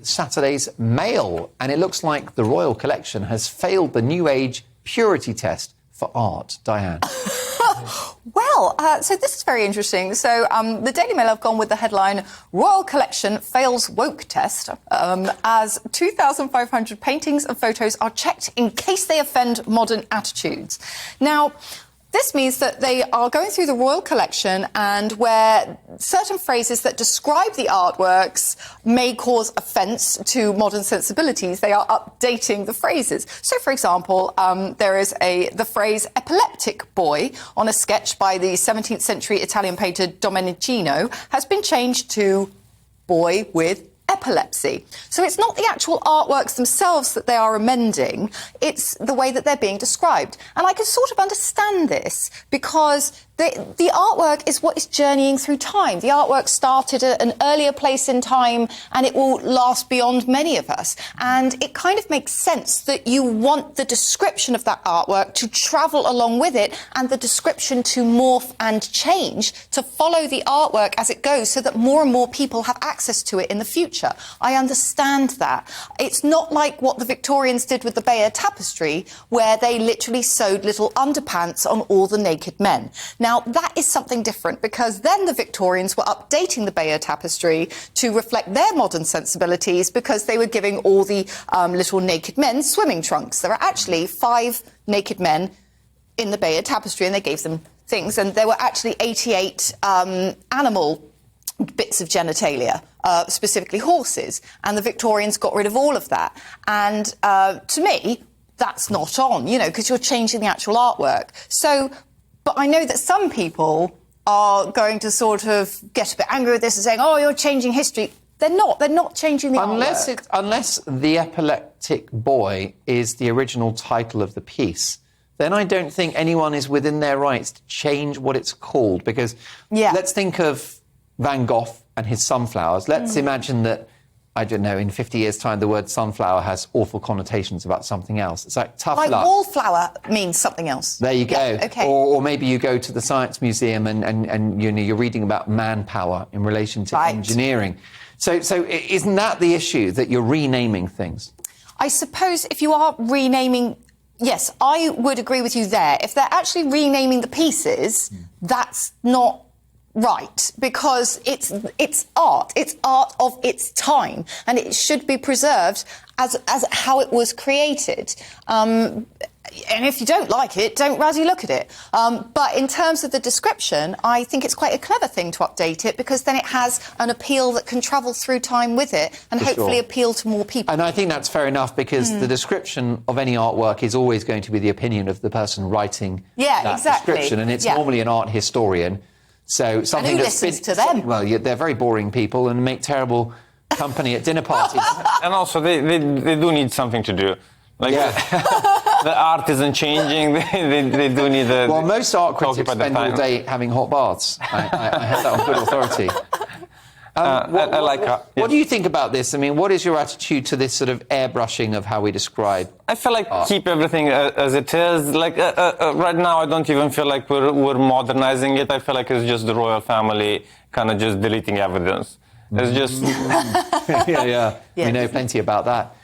Saturday's Mail, and it looks like the Royal Collection has failed the New Age purity test for art. Diane. Well, so this is very interesting. So the Daily Mail have gone with the headline, Royal Collection fails woke test, as 2,500 paintings and photos are checked in case they offend modern attitudes. Now, this means that they are going through the Royal Collection, and where certain phrases that describe the artworks may cause offence to modern sensibilities, they are updating the phrases. So, for example, there is the phrase epileptic boy on a sketch by the 17th century Italian painter Domenichino has been changed to boy with epilepsy. So it's not the actual artworks themselves that they are amending, it's the way that they're being described. And I can sort of understand this because the artwork is what is journeying through time. The artwork started at an earlier place in time and it will last beyond many of us. And it kind of makes sense that you want the description of that artwork to travel along with it and the description to morph and change to follow the artwork as it goes so that more and more people have access to it in the future. I understand that. It's not like what the Victorians did with the Bayeux tapestry, where they literally sewed little underpants on all the naked men. Now, that is something different, because then the Victorians were updating the Bayeux tapestry to reflect their modern sensibilities, because they were giving all the little naked men swimming trunks. There are actually 5 naked men in the Bayeux tapestry, and they gave them things, and there were actually 88 animal bits of genitalia, specifically horses, and the Victorians got rid of all of that. And to me, that's not on, you know, because you're changing the actual artwork. So, but I know that some people are going to sort of get a bit angry with this and saying, oh, you're changing history. They're not changing the artwork. Unless The Epileptic Boy is the original title of the piece, then I don't think anyone is within their rights to change what it's called. Because let's think of Van Gogh and his sunflowers. Let's imagine that, I don't know, in 50 years' time, the word sunflower has awful connotations about something else. It's like tough luck. Like wallflower means something else. There you go. Yeah, okay. Or maybe you go to the Science Museum and you know, you're reading about manpower in relation to engineering. So isn't that the issue, that you're renaming things? I suppose if you are renaming, yes, I would agree with you there. If they're actually renaming the pieces, that's not right, because it's art of its time, and it should be preserved as how it was created. And if you don't like it, don't ruddy look at it. But in terms of the description, I think it's quite a clever thing to update it, because then it has an appeal that can travel through time with it and hopefully appeal to more people. And I think that's fair enough, because the description of any artwork is always going to be the opinion of the person writing that description, and it's normally an art historian. So something and who listens to them? Well, they're very boring people and make terrible company at dinner parties. And also, they do need something to do. Like the art isn't changing. They do need a... Well, most art critics spend all day having hot baths. I have that on good authority. What do you think about this? I mean, what is your attitude to this sort of airbrushing of how we describe I feel like keep everything as it is. Like right now, I don't even feel like we're modernizing it. I feel like it's just the royal family kind of just deleting evidence. It's just... yeah. We know plenty about that.